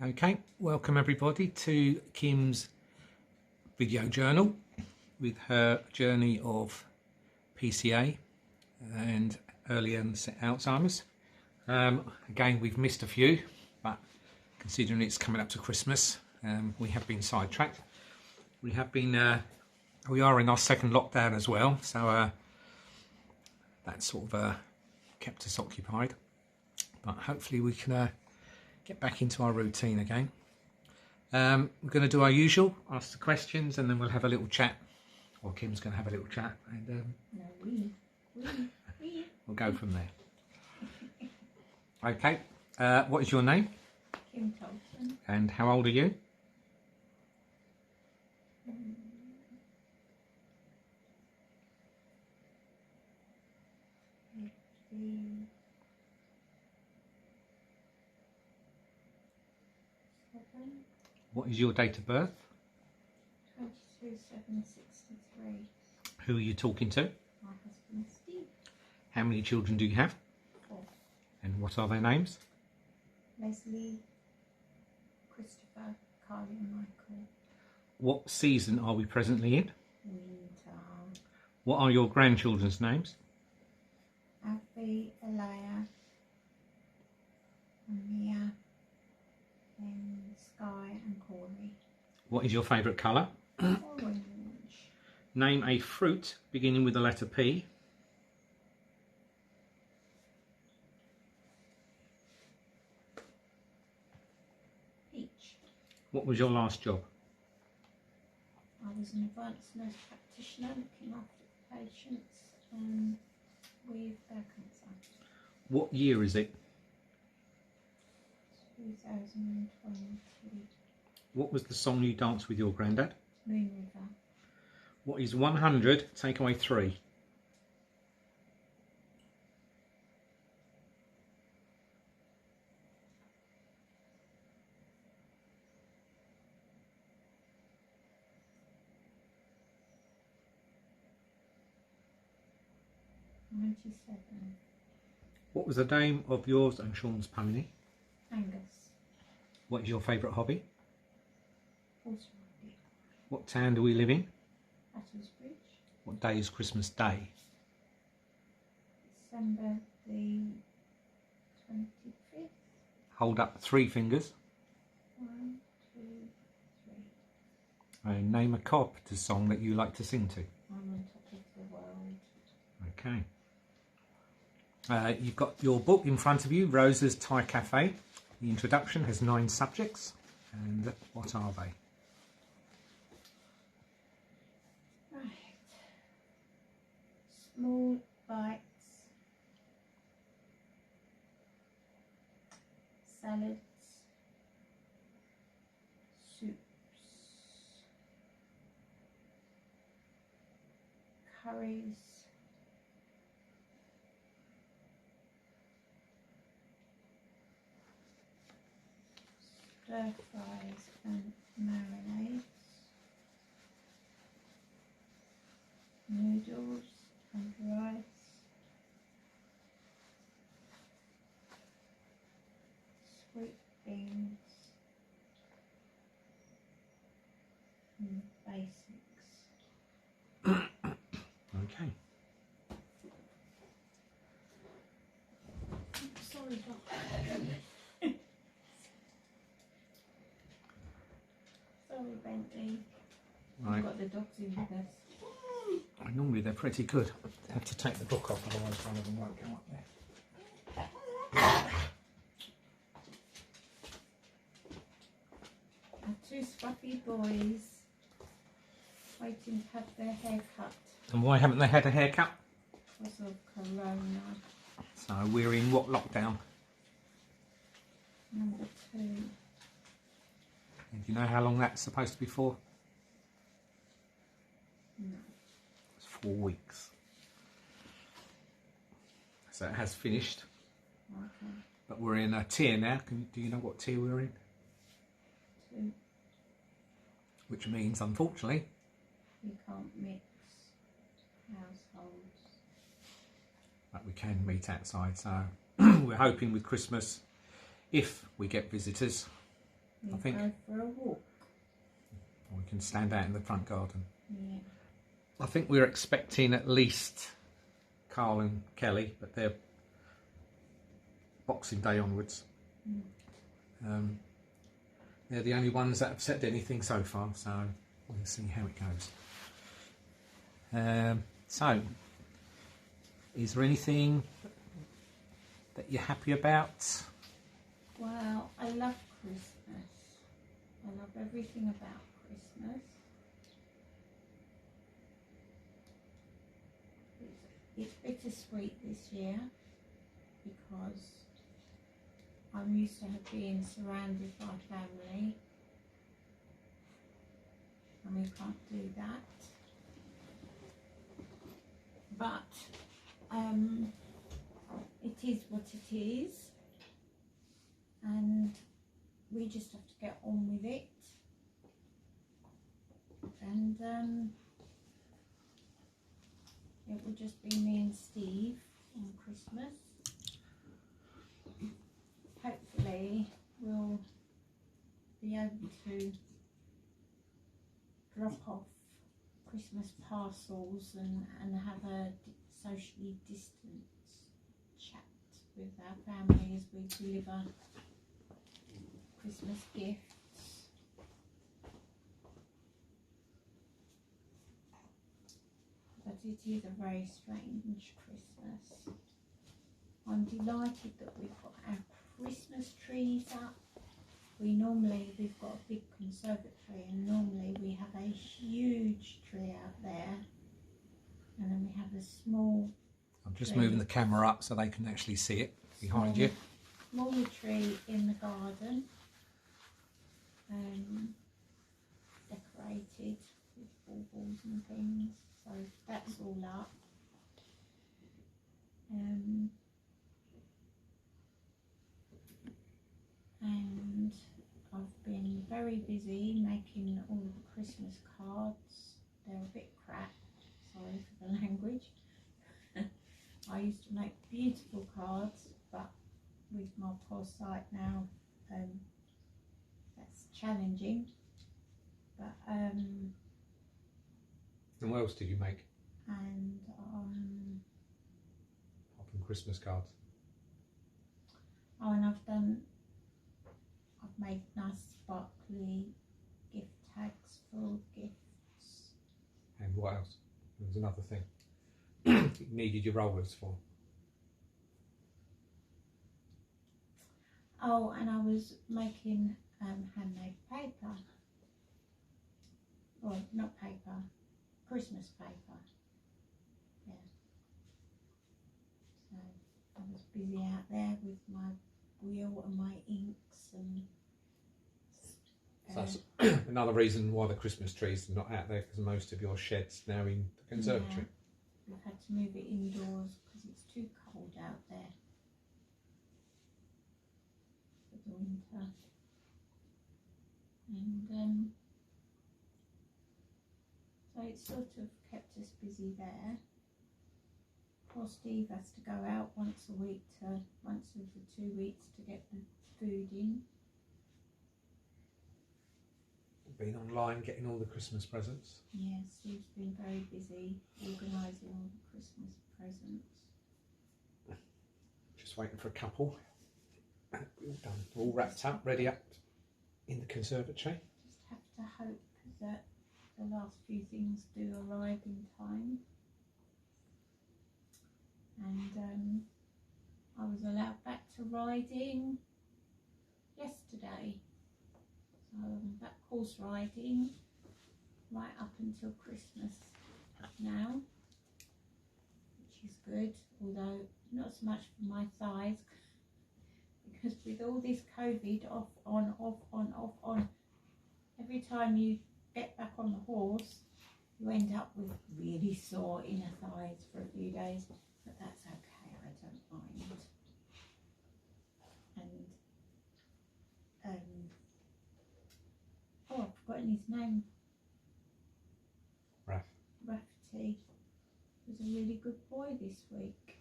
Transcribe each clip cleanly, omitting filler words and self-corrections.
Okay, welcome everybody to Kim's video journal with her journey of PCA and early onset Alzheimer's. Again, we've missed a few, but considering it's coming up to Christmas, we have been sidetracked. We are in our second lockdown as well, so that sort of kept us occupied. But hopefully we can get back into our routine again. We're going to do our usual, ask the questions, and then we'll have a little chat. Or Kim's going to have a little chat, and we'll go from there. Okay, what is your name? Kim Thompson. And how old are you? What is your date of birth? 22/7/63. Who are you talking to? My husband Steve. How many children do you have? 4. And what are their names? Leslie, Christopher, Carly and Michael. What season are we presently in? Winter. What are your grandchildren's names? Alfie, Elia, Mia, and Sky and Corey. What is your favourite colour? Orange. Name a fruit beginning with the letter P. Peach. What was your last job? I was an advanced nurse practitioner looking after patients with cancer. What year is it? 2020. What was the song you danced with your granddad? Moon River. What is 100 take away 3? 97. What was the name of yours and Sean's pony? Angus. What is your favourite hobby? Horse riding. What town do we live in? Battlesbridge. What day is Christmas Day? December the 25th. Hold up 3 fingers. 1, 2, 3. And name a carpenter's song that you like to sing to. I'm on top of the world. Okay. You've got your book in front of you, Rosa's Thai Cafe. The introduction has 9 subjects. And what are they? Right. Small bites. Salads. Soups. Curries. Stir fries and marinades, noodles and rice, sweet beans, and basics. Okay. Sorry, Doctor. Sorry, Bentley. Right. We've got the dogs in with us. Normally they're pretty good. I have to take the book off, otherwise one of them won't go up there. Our 2 scruffy boys waiting to have their hair cut And why haven't they had a haircut? because of Corona. So we're in what lockdown? Number 2. And do you know how long that's supposed to be for? No. It's 4 weeks. So it has finished. Okay. But we're in a tier now. Do you know what tier we're in? 2. Which means, unfortunately, You can't mix households. but we can meet outside. So we're hoping with Christmas, if we get visitors, We I think go for a walk. we can stand out in the front garden. Yeah. I think we're expecting at least Carl and Kelly, but they're Boxing Day onwards. They're the only ones that have said anything so far, so we'll see how it goes. So, is there anything that you're happy about? Well, I love Christmas. I love everything about Christmas. It's bittersweet this year because I'm used to being surrounded by family and we can't do that. But it is what it is, and we just have to get on with it. And it will just be me and Steve on Christmas. Hopefully we'll be able to drop off Christmas parcels and have a socially distanced chat with our family as we deliver Christmas gifts. But it is a very strange Christmas. I'm delighted that we've got our Christmas trees up. We've got a big conservatory, and normally we have a huge tree out there, and then we have a small I'm just tree. moving the camera up so they can actually see it behind you. Smaller tree in the garden, decorated with baubles and things, so that's all up. And I've been very busy making all the Christmas cards. They're a bit crap, sorry for the language. I used to make beautiful cards, but with my poor sight now, that's challenging. But And what else did you make? And Apart from Christmas cards. oh, and I've made nice sparkly gift tags for gifts. And what else? There was another thing. You needed your rollers for. Oh, and I was making handmade paper. Or not paper, Christmas paper. Yeah. So I was busy out there with my wheel and my inks and. So that's another reason why the Christmas tree's not out there, because most of your shed's now in the conservatory. Yeah, we've had to move it indoors because it's too cold out there for the winter. And so it sort of kept us busy there. Poor Steve has to go out once every 2 weeks to get the food in. Been online getting all the Christmas presents. Yes, Steve's been very busy organising all the Christmas presents. Just waiting for a couple. All done, all wrapped up, ready up in the conservatory. Just have to hope that the last few things do arrive in time. And I was allowed back to riding yesterday. So I'm back horse riding right up until Christmas now, which is good, although not so much for my thighs, because with all this COVID off, on, every time you get back on the horse, you end up with really sore inner thighs for a few days, but that's okay, I don't mind. And oh, I've forgotten his name. Rafferty was a really good boy this week.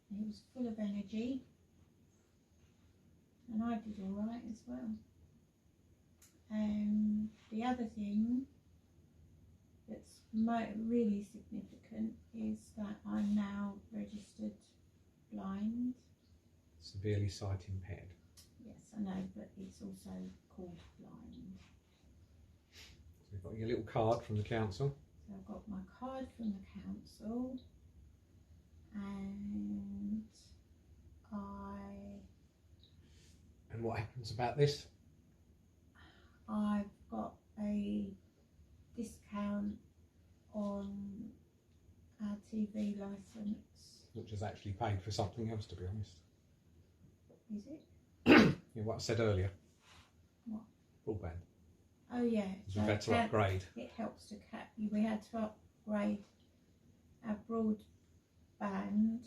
He was full of energy, and I did all right as well. The other thing that's really significant is that I'm now registered blind. Severely sight impaired. Yes, I know, but it's also called blind. So you've got your little card from the council. So I've got my card from the council, and And what happens about this? I've got a discount on our TV licence. Which has actually paid for something else, to be honest. Is it? Yeah, what I said earlier. What? Broadband. Oh yeah. We've had to upgrade. It helps to we had to upgrade our broadband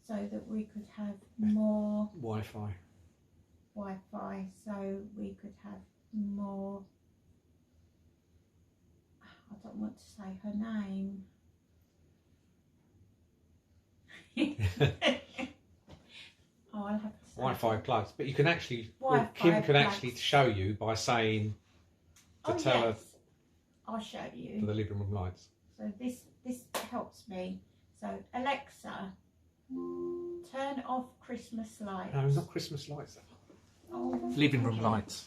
so that we could have more Wi-Fi, so we could have more. I don't want to say her name. Oh, I'll have to say Wi-Fi plugs, but you can actually, Wi-Fi Kim can plugs. actually show you by saying to tell her I'll show you. for the living room lights. So this helps me. So Alexa, turn off Christmas lights. No, not Christmas lights. Oh, Living room lights.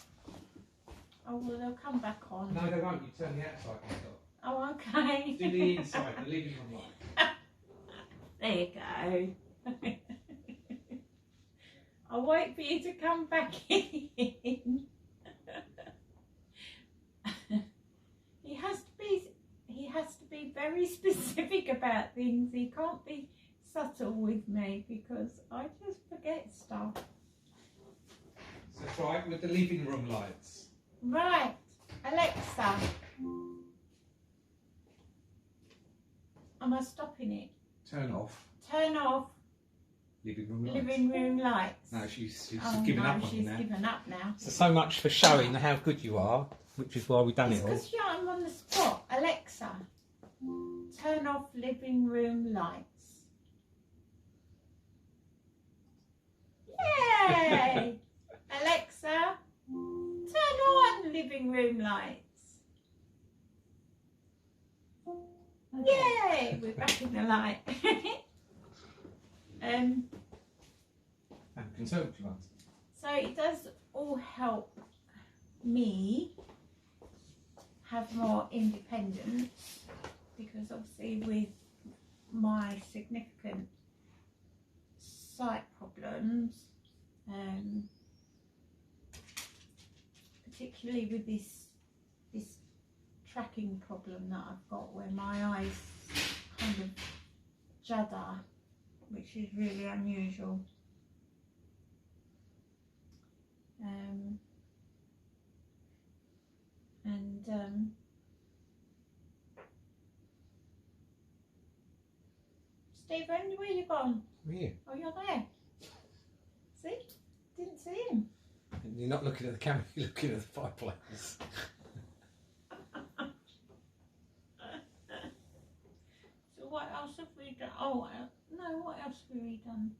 oh well, they'll come back on. No, they won't. You turn the outside lights off. Oh, okay. Do the inside, the living room light. There you go. I'll wait for you to come back in. He has to be very specific about things. He can't be subtle with me because I just forget stuff. So try it with the living room lights. Right, Alexa. Am I stopping it? Turn off Turn off living room lights. living room lights. No, she's Oh, given no, up on she's you now. given up now. So much for showing how good you are, which is why we've done It's it all. because I'm on the spot. Alexa, turn off living room lights. Yay! Alexa, turn on living room lights. Yay! We're back in the light. And conservatory ones. So it does all help me have more independence, because obviously with my significant sight problems, particularly with this tracking problem that I've got where my eyes kind of judder, which is really unusual. Stephen, where you gone? I'm here. Oh, you're there. See? Didn't see him. You're not looking at the camera, you're looking at the fireplace. So what else have we done? Oh, no, what else have we done?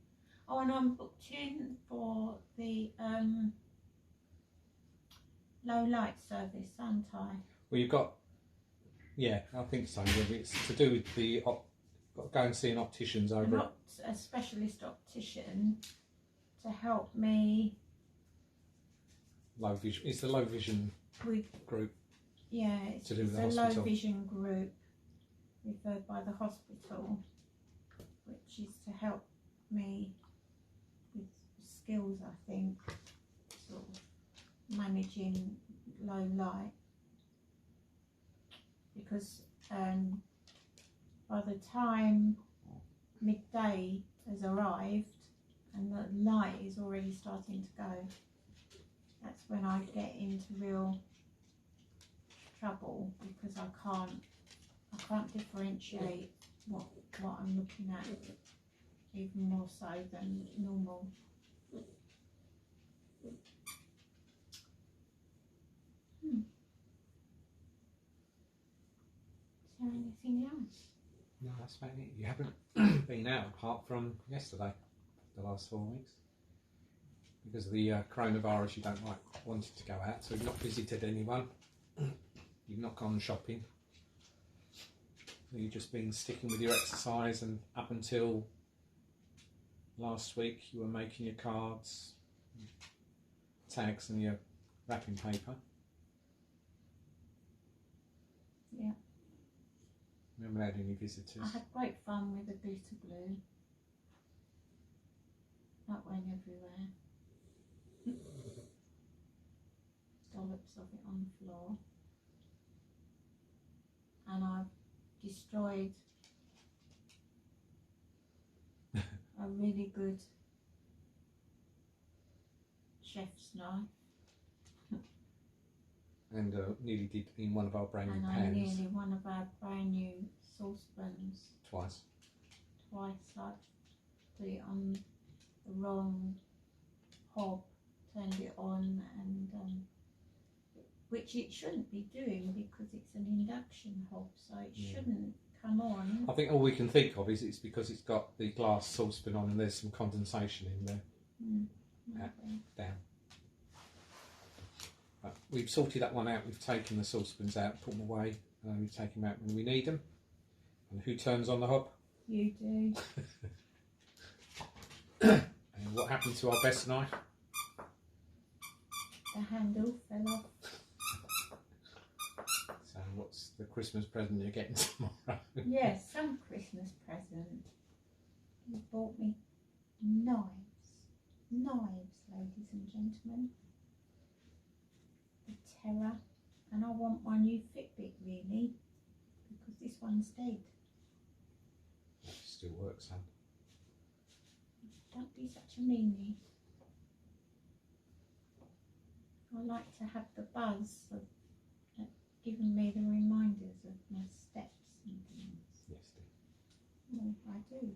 Oh, and I'm booked in for the low light service, aren't I? Well, you've got, yeah, I think so. It's to do with the, got to go and see an optician's over at... A specialist optician to help me Low vision. It's the low vision with, group. yeah, it's To do with a the low hospital. vision group referred by the hospital, which is to help me with skills, I think, sort of managing low light, because by the time midday has arrived and the light is already starting to go, that's when I get into real trouble, because I can't differentiate what I'm looking at, even more so than normal. Is there anything else? No, that's about it. You haven't been out apart from yesterday, the last 4 weeks. because of the coronavirus, you don't like wanting to go out, so you've not visited anyone. You've not gone shopping. You've just been sticking with your exercise, and up until last week you were making your cards, tags and your wrapping paper. Yeah. We haven't had any visitors. I had great fun with the glitter glue. That went everywhere. Dollops of it on the floor. And I've destroyed a really good chef's knife. And nearly did in one of our brand new And I pans. nearly one of our brand new saucepans. Twice. Twice I put it on the wrong hob, turned it on, and which it shouldn't be doing because it's an induction hob, so it shouldn't come on. I think all we can think of is it's because it's got the glass saucepan on and there's some condensation in there. Down. But we've sorted that one out. We've taken the saucepans out, put them away, and we take them out when we need them. And who turns on the hob? You do. And what happened to our best knife? The handle fell off. So what's the Christmas present you're getting tomorrow? Yes, some Christmas present. You bought me knives. Knives, ladies and gentlemen. The terror. And I want my new Fitbit, really, because this one's dead. Still works, son. Don't be such a meanie. I like to have the buzz of giving me the reminders of my steps and things. Yes, dear. Well, I do.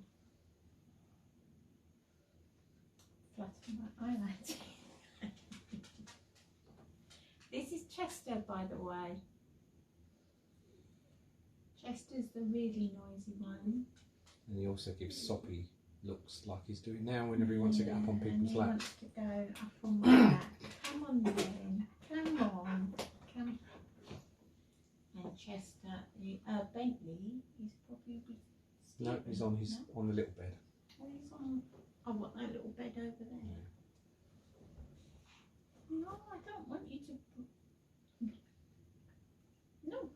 Flutter my eyelids. This is Chester, by the way. Chester's the really noisy one. And he also gives soppy looks like he's doing now whenever he wants to get up on people's he lap. wants to go up on my lap. Come on then. Come on. Come. And Chester, Bentley, he's probably with Stephen. No, he's on his on the little bed. Oh, he's on. Oh, what, that little bed over there? Yeah. No, I don't want you to. No.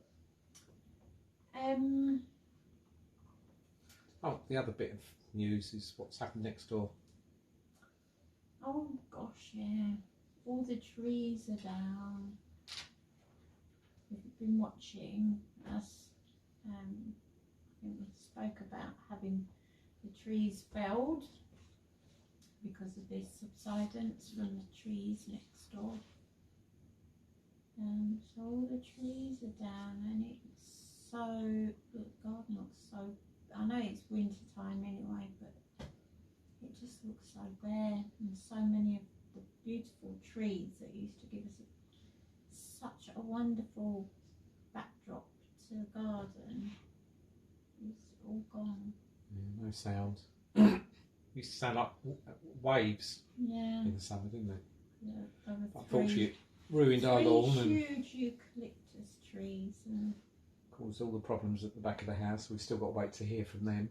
Oh, the other bit of news is what's happened next door. Oh gosh, yeah. All the trees are down. If you've been watching us, I think we spoke about having the trees felled because of this subsidence from the trees next door. So all the trees are down, and it's so, the garden looks so, I know it's winter time anyway, but it just looks so bare, and so many of the beautiful trees that used to give us such a wonderful backdrop to the garden is all gone. Yeah, no sound. Used to sound like waves in the summer, didn't it? Yeah, Unfortunately, it ruined our lawn and huge eucalyptus trees and caused all the problems at the back of the house. We've still got to wait to hear from them.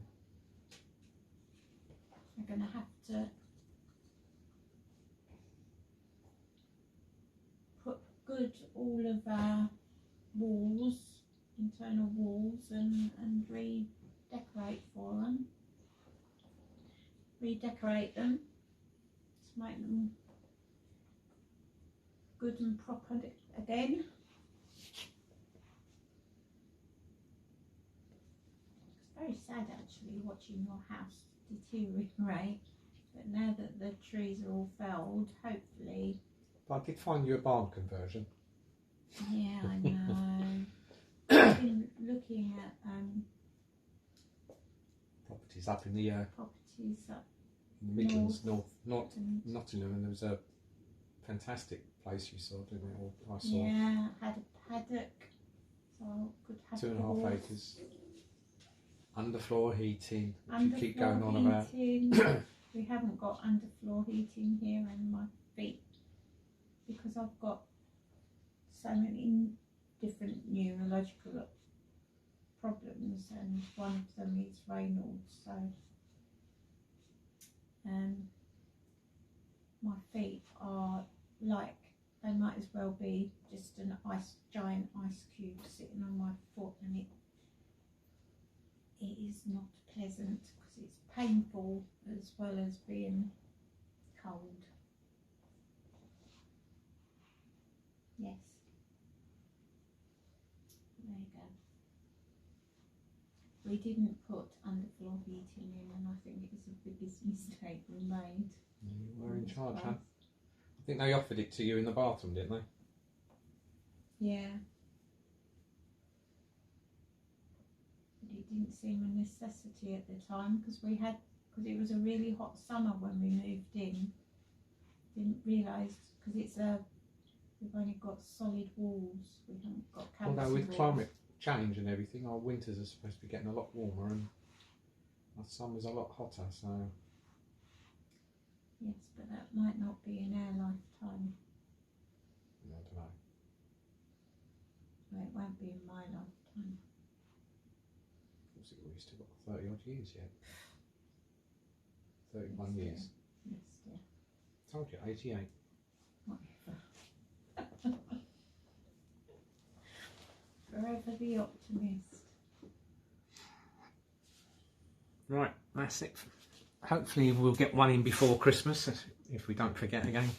we're going to have to put good all of our walls, internal walls, and redecorate for them. Redecorate them to make them good and proper again. It's very sad actually watching your house deteriorate, but now that the trees are all felled, hopefully. But I did find you a barn conversion. Yeah, I know. I've been looking at Properties up in the properties up Midlands, Nottingham, and there was a fantastic place you saw, didn't it? Or I saw. Yeah, had a paddock, so I could have 2.5 horse. acres. Underfloor heating, which you Underfloor keep going on about. heating, we haven't got underfloor heating here, and my feet, because I've got so many different neurological problems, and one of them is Raynaud's, so my feet are like, they might as well be just an giant ice cube sitting on my foot, and it is not pleasant because it's painful as well as being cold. Yes. There you go. We didn't put underfloor heating in, and I think it was the biggest mistake we made. You were in charge, huh? I think they offered it to you in the bathroom, didn't they? Yeah. But it didn't seem a necessity at the time, because it was a really hot summer when we moved in. Didn't realise, because we've only got solid walls, we haven't got canvas. Although with walls. climate change and everything, our winters are supposed to be getting a lot warmer and our summer's a lot hotter, so... Yes, but that might not be in our lifetime. I don't know. Well, it won't be in my lifetime. We've still got 30 odd years yet. 31 years. Yes, dear. Told you, 88. Whatever. Forever the optimist. Right, that's it. Hopefully we'll get one in before Christmas, if we don't forget again.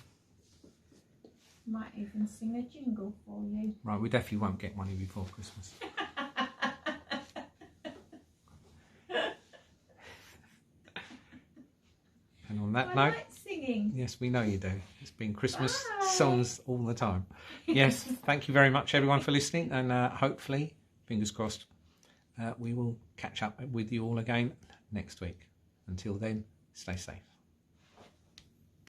Might even sing a jingle for you. Right, we definitely won't get one in before Christmas. And on that I note, like singing. yes, we know you do. It's been Christmas songs all the time. Yes, thank you very much everyone for listening, and hopefully, fingers crossed, we will catch up with you all again next week. Until then, stay safe.